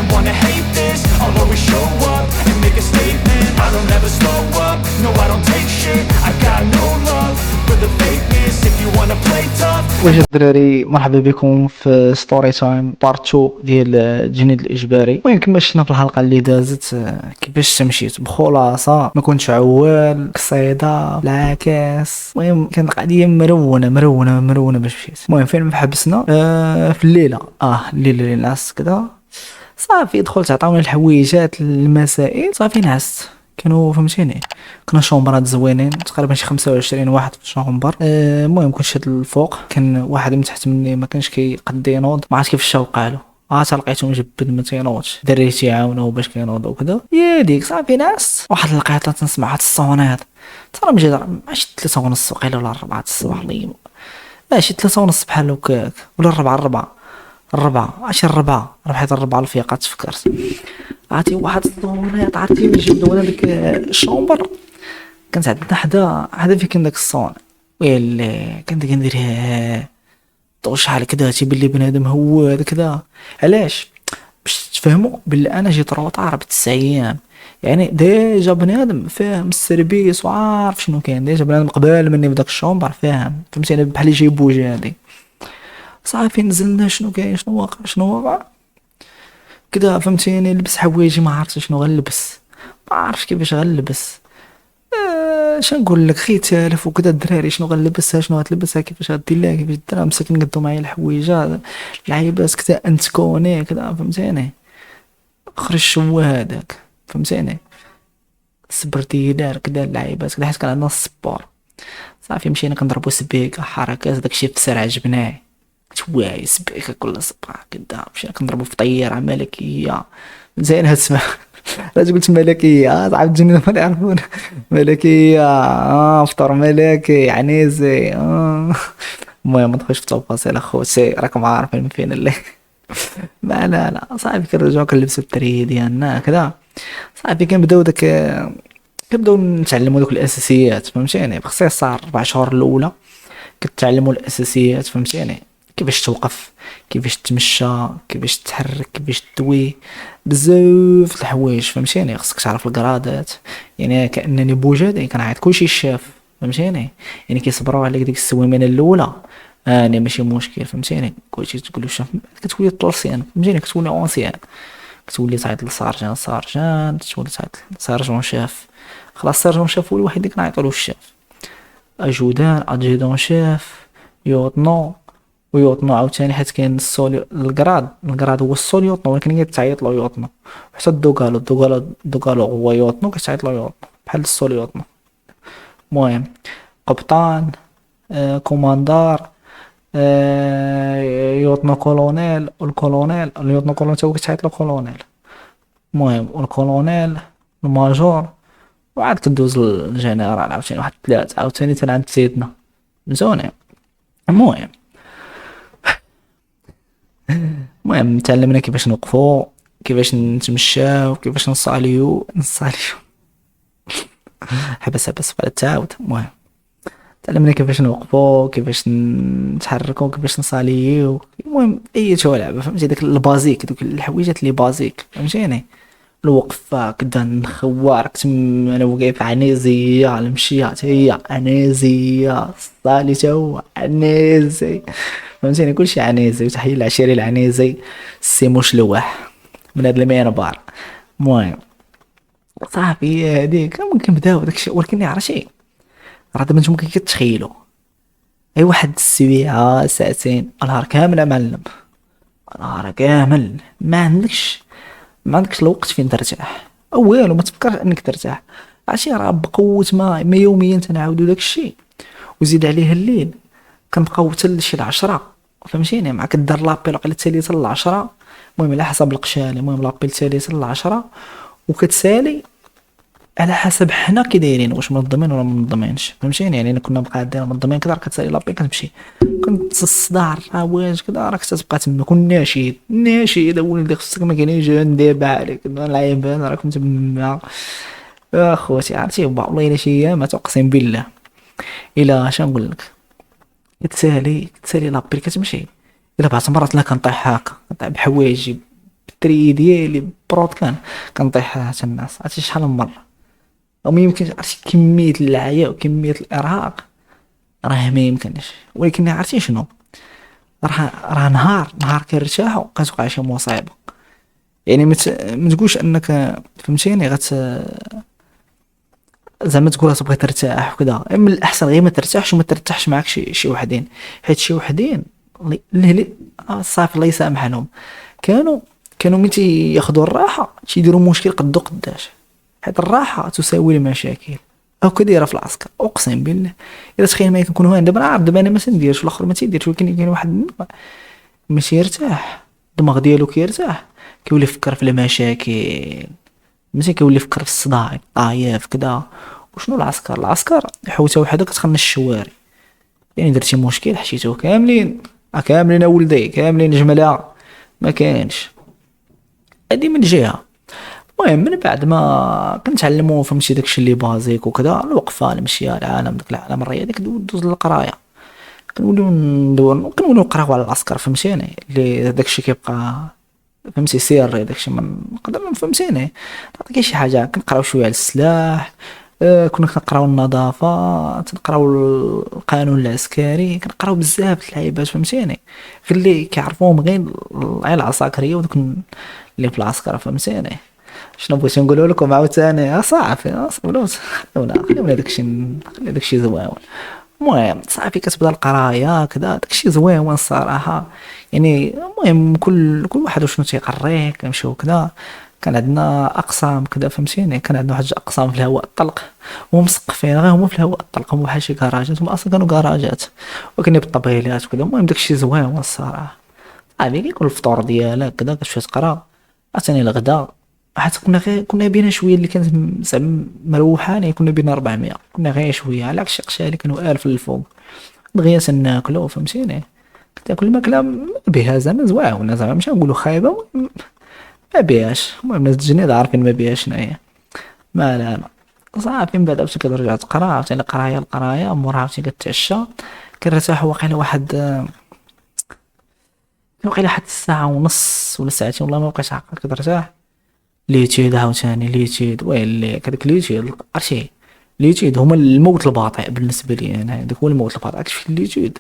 I wanna hate this, I'll always show up and make a statement. I don't ever slow up, no I don't take shit. I got no love for the fakeness. If you wanna play tough. واش الدراري، مرحبا بكم في ستوري تايم بارت 2 ديال الجنيد الاجباري. المهم كما شفنا في الحلقه اللي دازت كيفاش تمشيت بخلاصه، ما كنتش عوال قصيده العكاس. المهم كانت قضيه مرونه باش مشيت. المهم فين ما حبسنا في الليله الليله اللي نعست كذا صافي، دخلت عطاوني الحويجات المسائل صافي نعست. كانوا فهمتيني، كنا شومبرات زوينين تقريبا شي 25 واحد في الشومبر. المهم كنت شاد الفوق، كان واحد من تحت مني ما كانش كيقد ينوض، ما عرفتش كيف شاو له. حتى لقيتو مجبد ما تينوضش، الدراري تيعاونوه باش كينوض وكذا. يا ديك صافي ناس واحد الوقيته تنسمع هاد الصونات. ترى مجي ماشي 3 ونص وقيله ولا 4 الصباح، الله ماشي 3 ونص بحال هكاك ولا 4 عشان 4 ربحت 4 الفيقات. تفكرت عرفتي واحد الصونات، عرفتي ملي جبدو ديك الشومبر كانت عندنا حدا فين كان داك الصون. ويلي كنت كندير طول شحال كدا تيبان لي بنادم هو هذا كدا. علاش؟ باش تفهموا بلي انا جيت روطار ب9 ايام، يعني ديجا بنادم فاهم السيرفيس وعارف شنو كاين. ديجا بنادم قبل مني في داك الشومبر فهمتيني بحال اللي جايبو جادي. صافي نزلنا شنو كاين شنو واقع كدا فهمتيني. لبس حوايجي ما عرفتش شنو غنلبس، ما عارفش كيفاش غنلبس. شنقول لك خي تالف وكذا الدراري شنو غنلبسها شنو غتلبسها كيفاش غدير لها كيفاش ديرها. مساكن قدو معايا الحويجه العيبات كذا انتكوني كذا فهمتيني. خرج شو هذاك فهمتيني، سبرتيلار كذا العيبات كذا حيت كان عندنا السبور. صافي مشينا كنضربو سبيكه حركات داكشي فسر عجبناه. تواعي سبيكه كل صباح كدا مشينا كنضربو في طياره ملكيه زين. هاد اسمها راجل قلت ملكية صعب الجنين ما يعرفون. ملكية فطور ملكي عنيزي المهم ما ندخلش في التفاصيل اخوتي، راكم عارفين من فين اللي ما لا صافي كنرجعو كنلبسو التري ديالنا كذا. صافي كنبداو نتعلمو دوك الاساسيات فهمتيني. باختصار 4 شهور الاولى كتعلموا الاساسيات فهمتيني، كيفاش توقف، كيفاش تمشى، كيفاش تحرك، كيفاش تدوي، بزاف الحوايج فهمتيني. خصك تعرف القرادات، يعني كانني بوجدي كنعيط كلشي شاف فهمتيني. يعني كيصبروا عليك ديك السويمانه الاولى انا ماشي مشكل فهمتيني. كلشي تقولوا شاف كتولي طلسيان فهمتيني، كتولي اونسيان، كتولي تعيط للسارجان تولي تعيط سارجون شاف. خلاص سارجون شاف هو الوحيد اللي كنعيطوا له الشاف. ادجودون شاف يوطنو ويوطنو عاوتاني حيت كاين السول الكراد هو السول يوطنو، ولكن هي تعيط له يوطنو. حتى الدوكالو هو يوطنو كتعيط له يوطنو بحال السول يوطنو. المهم قبطان كوماندار يوطنو كولونيل والكولونيل يوطنو كولونيل تا هو كتعيط له كولونيل. المهم والكولونيل الماجور وعاد كدوز الجنرال عاوتاني واحد 3 عاوتاني حتى عند سيدنا مزونين. المهم تعلمنا كيفاش نوقفوا، كيفاش نتمشاو، كيفاش نصاليو حبس ولا تعاود. المهم تعلمنا كيفاش نوقفوا، كيفاش نتحركوا، كيفاش نصاليو. المهم اي لعبه فهمتي داك البازيك، دوك الحويجات اللي بازيك فهمتيني. الوقفه كدا نخوارك تما انا وقيف عنيزيه المشي حتى هي عنيزيه الصالي تا هو عنيزي فهمتيني. كلشي عنيزي. وتحيه العشيري العنيزي السي مشلوح من هاد المنبر. المهم صافي هذيك ممكن نبداو داكشي، ولكن عرفتي راه دابا نتوما كتخيلوا اي واحد السويعه ساعتين نهار كامل معلم، نهار كامل ما عندكش الوقت فين ترتاح او والو، ما تفكرش انك ترتاح. عرفتي راه بقوه ما يوميا تنعاودوا داكشي وزيد عليه الليل كنبقاو حتى شي 10 فهمتيني. مع كدار لابيل وقيله تالي حتى 10. المهم على حسب القشاله، المهم لابيل تالي حتى 10 وكتسالي على حسب حنا كي دايرين واش منظمين ولا منظمينش فهمتيني. يعني كنا مقادين منظمين كذا كتسالي لابيل كتمشي. كنت الصداع الرواج كذا راك تبقى تما. كون ناشد ولدي خصك ما كاينينش ندير عليك العيبان راكم تما اخوتي. عرفتي والله الا شي ايامات اقسم بالله الا اش نقول لك كتسالي لابيل كتمشي. الا بعض المرات لا كنطيح هكا كنطيح بحوايجي التري ديالي برود كنطيح حتى الناس. عرفتي شحال من مره وما يمكنش. عرفتي كميه العيا وكميه الارهاق راه ما يمكنش. ولكن عرفتي شنو، راه نهار كنرتاحوا كتوقع شي مصيبه. يعني ما تقولش انك فهمتيني زعما تقول تبغي ترتاح وكذا. من الاحسن غير ما ترتاحش وما ترتاحش معك شي وحدين، حيت شي وحدين اللي صافي الله يسامح لهم كانوا ملي تياخذوا الراحه تيديروا مشكل قدو قداش. حيت الراحه تساوي المشاكل. او كديره في العسكر اقسم بالله. الا تخيل ما يكون هو دابا عارف دابا انا ما تنديرش والاخر ما تيديرش، ولكن كاين واحد ماشي يرتاح الدماغ ديالو كيرتاح كيولي يفكر في المشاكل، ماشي كيولي يفكر في الصداع طايف كذا. وشنو العسكر حوته وحده كتخنش الشوارع. يعني درتي مشكل حشيتو كاملين كاملين ولدي كاملين جمله ما كاينش. هادي من جهه. المهم من بعد ما كنتعلموا فهمتي داكشي اللي بازيك وكذا، الوقفه المشيه العالم داك العالم الرياضي دوز للقرايه. كنوليو نقراو على العسكر فهمتيني اللي داكشي كيبقى فهمتي سير داكشي من نقدر فهمتيني نعطيك شي حاجه. كنقراو شويه على السلاح، كنا كنقراو النظافه، تنقراو القانون العسكري، كنقراو بزاف د اللعيبات فهمتيني غير اللي كيعرفوهم غير العساكريه ودوك اللي في العسكر فهمتيني. شنو بغيت نقول لكم عاوتاني صافي خلينا داكشي زوين. المهم صافي كتبدا القرايه كذا داكشي زوين الصراحه. يعني المهم كل واحد وشنو تيقري كنمشيو كذا. كان عندنا اقسام كذا فهمتيني. كان عندنا واحد اقسام في الهواء الطلق ومسقفين غير هما في الهواء الطلق، هما بحال شي كراجات، هما اصلا كانوا كراجات وكنا بالطبيلات وكذا. المهم داكشي زوين الصراحه. صافي كيكون الفطور ديالك كذا كتمشي تقرا. عطيني الغدا حتى كنا بينا شويه اللي كانت زعما مروحانه. كنا بينا 400 كنا غير شويه على عكس قشالي كانوا 1000 للفوق. دغيا تناكلو فهمتيني. كتاكل الماكله بها زعما زواونه زعما ماشي نقولوا خايبه ما بيهاش. المهم الناس الجنيد عارفين ما بيهاش شناهي. ما لا صافي من بعد عرفتي كترجع تقرا عاوتاني القرايه موراها عرفتي كتعشى كنرتاح واقيلا واحد الساعه ونص ولا ساعتين والله ما بقيتش عاقل كترتاح. ليتيد عاوتاني ليتيد ويلي هذاك ليتيد عرفتي ليتيد هما الموت الباطئ بالنسبه لي انا. هذاك هو الموت الباطئ كتمشي ليتيد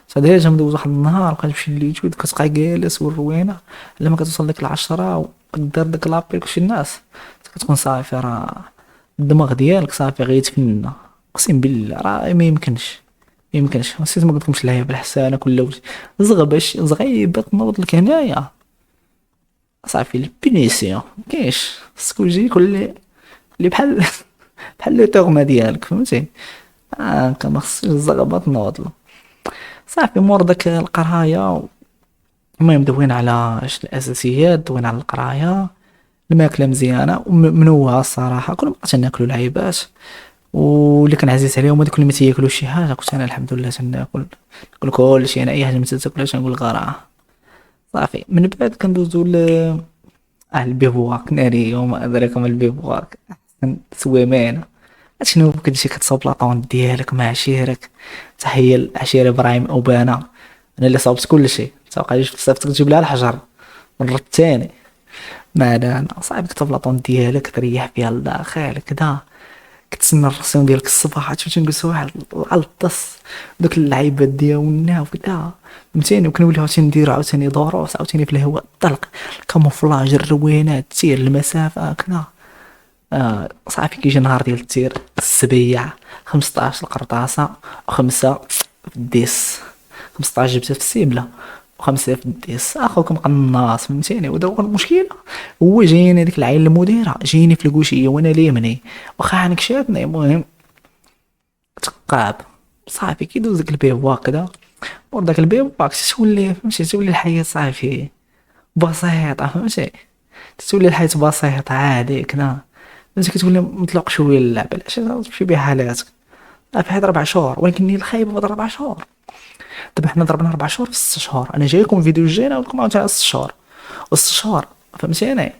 صديق جا مدوز واحد النهار بقيت نمشي ليتيد كتبقى جالس والروينه لما كتوصل لك العشرة وقدر داك لابيل كلشي الناس كتكون صافي راه الدماغ ديالك صافي غيتفنى. اقسم بالله راه ما يمكنش نسيت ما قلتلكمش اللعيبه الحسانه كل زغيبه تنوض لك هنايا صافي البينيسيون كاينش خصك يجي كل اللي بحال لو توغما ديالك فهمتي. كما خصك الزغبه تنوض له صافي مور داك القرايه. المهم دوينا على الاساسيات، دوينا على القرايه، الماكله مزيانه ومنوعه الصراحه. كنا بقيت ناكلوا العيبات واللي كان عزيز عليهم هذوك اللي ما تياكلوش شي حاجه. كنت انا الحمد لله تناكل كل شيء. انا اي حاجه ما تاكلهاش نقول غراه. صافي من بعد كندوزو البيبواك ناري يوم ادراك ما البيبواك احسن سويمانه. شنو كتمشي كتصاوب لاطون ديالك مع عشيرك. تحيه العشيره ابراهيم اوبانا انا اللي صاوبت كل شيء. توقع صيفط تجيب لها الحجر المره الثانيه ما انا صاحبي كتصاوب لاطون ديالك تريح فيها لداخل كذا. كتسنى الرسيم ديالك الصباح تمشي نجلسوا واحد على الطس دوك اللعيبات ديالنا وكذا فهمتيني. وكنوليو عاوتاني نديرو عاوتاني دروس عاوتاني في الهواء الطلق كاموفلاج الروينات تسير المسافه كذا. صافي كيجي نهار ديال التير السبيع 15 القرطاسه وخمسه في الديس. 15 جبتها في السيبله وخمسه في الديس اخوكم قناص فهمتيني. ودابا المشكله هو جايني ديك العين المديره جايني في الكوشيه وانا ليمني واخا عنك شاتني. المهم تقاب صافي كيدوز داك البيبوا كذا ور داك البيبوا تولي فهمتي تولي الحياه صافي بسيطه فهمتي. تولي الحياه بسيطه عادي كذا انت كتولي مطلق شويه اللعب علاش تمشي بها حالاتك. في حيت 4 شهور ولكن الخايبه بعد 4 شهور. دابا حنا ضربنا 4 شهور في 6 شهور. انا جايكم فيديو جاي نقولكم عاوتاني 6 شهور و6 شهور فهمتيني.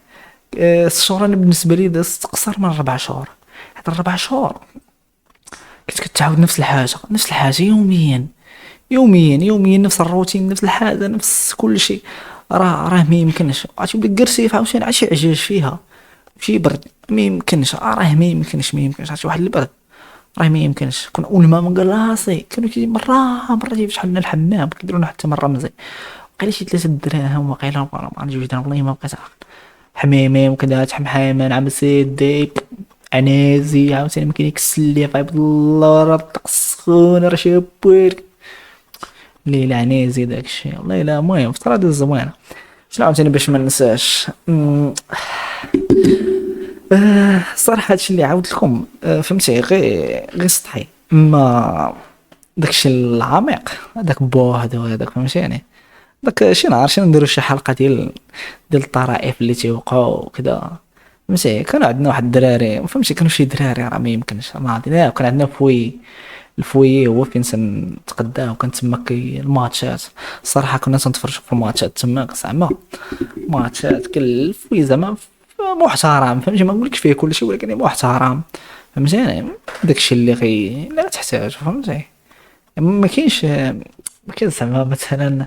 6 شهور انا بالنسبه لي دازت اقصر من 4 شهور. حيت 4 شهور كنت كتعاود نفس الحاجه يوميا نفس الروتين نفس الحاجه نفس كل شيء. راه ما يمكنش عرفتي بلي كرسيف عاوتاني عاد شي عجاج فيها شي برد ما يمكنش راه ما يمكنش عرفتي واحد البرد راه ما يمكنش كون والماء من راسي كانوا كي مره تيفتحوا لنا الحمام كيديروا لنا حتى مره مزيان وقيلا شي 3 دراهم وقيلا ما عرفتش درهم والله ما بقيت عاقل حميمه وكذا حمحيمه نعم سيدي عنازي عاوتاني ما كاين يكسل لي فايب الله راه الطقس سخون راه شابوير ليلة عنازي داكشي والله لا المهم فترة زوينة شنو عاوتاني باش ما ننساش الصراحة هادشي اللي عاودت لكم فهمتي غير سطحي ما داكشي العميق هذاك بوحدو هذاك فهمتيني داك شي نهار شي نديرو شي حلقة ديال الطرائف اللي تيوقعوا وكذا فهمتي كانوا عندنا واحد الدراري فهمتي كانوا شي دراري راه ما يمكنش ما عرفتي لا كان عندنا الفوي هو فين تنتقداه وكان تما الماتشات الصراحه كنا تنتفرجوا في الماتشات تماك زعما ماتشات الفوي زعما محترم فهمتي ما نقولكش فيه كلشي ولكن محترم فهمتيني داكشي اللي لا تحتاج فهمتي ما كاينش زعما مثلا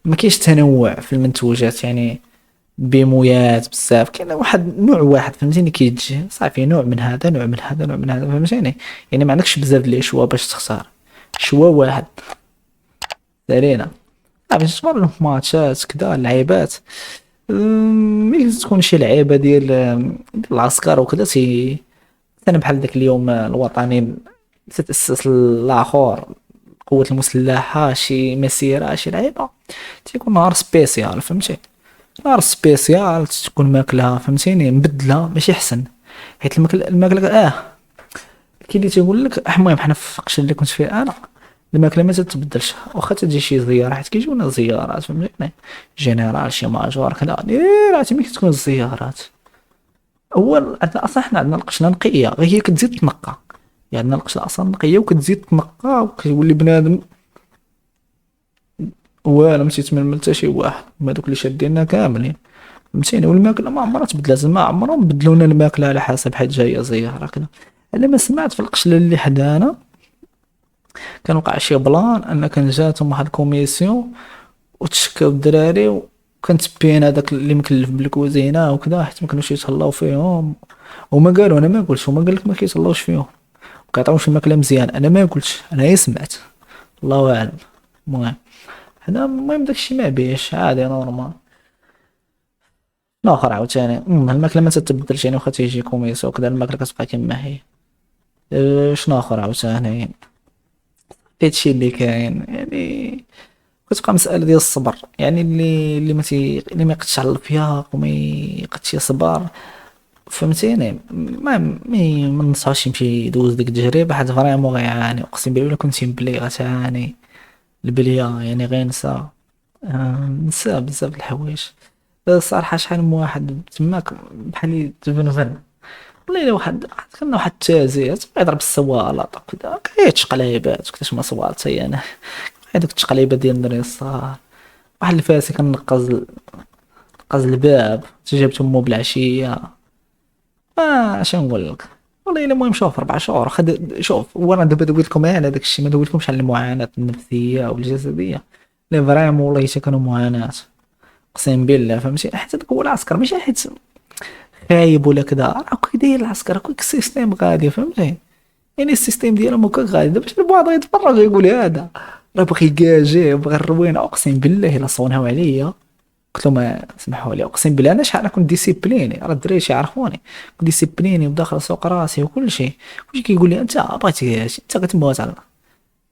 ما كاينش تنوع في المنتوجات يعني بيمويات بزاف كاين واحد نوع واحد فهمتيني كيتجي صافي نوع من هذا نوع من هذا نوع من هذا فهمتيني يعني ما عندكش بزاف ديال الشوا باش تختار شوا واحد سالينا صافي تفرج في ماتشات كذا اللعيبات ملي تكون شي لعيبه ديال العسكر وكذا مثلا بحال داك اليوم الوطني تتأسس الاخر القوات المسلحه شي مسيره شي لعيبه تيكون نهار سبيسيال فهمتي نهار سبيسيال تكون ماكلها فهمتيني مبدله ماشي احسن حيت الماكله كاين اللي تيقول لك المهم حنا في القش اللي كنت فيه انا الماكله ما تتبدلش واخا تجي شي زياره حيت كيجيونا زيارات فهمتيني جنرال شي ماجور كذا عرفتي ملي كتكون الزيارات اول عندنا اصلا حنا عندنا القشله نقيه غير هي كتزيد تنقى يعني عندنا القشله اصلا نقيه وكتزيد تنقى وكيولي بنادم وانا مشيت من حتى شي واحد ما دوك اللي شاديننا كاملين فهمتيني والماكله ما عمرها تبدلات ما عمرهم بدلوا لنا الماكله على حسب حيت جايه زياره كذا انا ما سمعت في القشله اللي حدانا كان وقع شي بلان ان كان جاتهم واحد الكوميسيون وتشكاو الدراري وكانت بين هذاك اللي مكلف بالكوزينه وكذا حيت ما كانوش يتهلاو فيهم وما قالوا انا ما قلتش هما قال لك ما كيتهلاوش فيهم وكيعطيوش الماكله مزيان انا ما قلتش انا غير سمعت الله اعلم المهم هذا المهم داكشي ما بيش عادي نورمال الاخر عاوتاني الماكله ما تتبدلش يعني واخا تيجي كوميس وكذا الماكله كتبقى كما هي شنو اخر عاوتاني هادشي اللي كاين يعني كتبقى مسألة ديال الصبر يعني اللي ما يقدش على الفياق وما يقدش يصبر فهمتيني ما نصحوش يمشي يدوز ديك التجربه حيت فريمون غيعاني اقسم بالله الا كنت بلي غتعاني البليه يعني غينسى نسى بزاف د الحوايج الصراحه شحال من واحد تماك بحال تبنفن والله الا كان واحد التازي يضرب السوالاط كدا كيتشقليبات كيفاش ما صوالت هي انا هذوك التقليبه ديال الدراري الصغار واحد الفاسي كنقز الباب جابت امو بالعشيه اش نقول لك والله الا المهم شوف 4 شهور شوف هو انا دابا قلت لكم انا داك الشيء ما قلت لكمش على المعاناه النفسيه والجسديه لا فريمون والله حتى كانوا معاناه اقسم بالله فهمتي حتى داك هو العسكر ماشي حيت خايب ولا كذا راه كي داير العسكر كل السيستيم غادي فهمتي يعني السيستيم ديالهم هكا غادي دابا شي البعض يتفرج يقول هذا راه باغي يكاجي بغى الروينه اقسم بالله الا صوناو عليا قلت لهم سمحوا لي اقسم بالله انا شحال كنت ديسيبليني راه الدراري يعرفوني كنت ديسيبليني وداخل سوق راسي وكل شيء كلشي كيقول لي انت بغيتي انت كتبغي على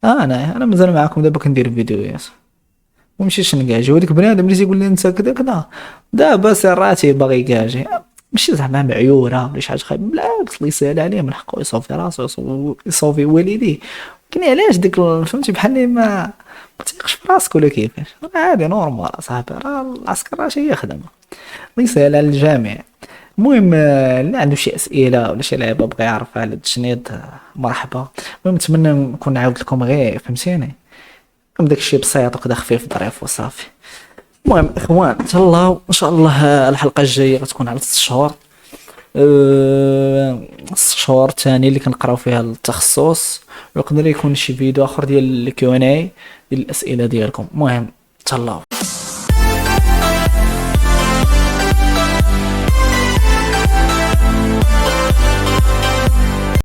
انا مازال معاكم دابا كندير فيديوهات ومشيتش نكاجي وديك بنادم اللي تيقول لي انت كذا كذا دابا سراتي باغي يكاجي ماشي زعما معيوره ولا شي حاجه خايبه بالعكس الله يسهل عليه من حقه يصوفي راسو يصوفي والديه كني علاش ديك فهمتي بحال ما تيقش في راسك ولا كيفاش عادي نورمال صاحبي راه العسكر راه شي خدمه الله يسهل على الجميع المهم اللي عنده شي اسئله ولا شي لعبه بغى يعرف على التشنيد مرحبا المهم نتمنى نكون عاودت لكم غير فهمتيني داك الشيء بسيط وكذا خفيف ظريف وصافي المهم اخوان تهلاو ان شاء الله الحلقه الجايه غتكون على 6 شهور 6 شهور ثاني اللي كنقراو فيها التخصص ويقدر يكون شي فيديو اخر ديال الكيو ان اي ديال الاسئله ديالكم المهم تهلاو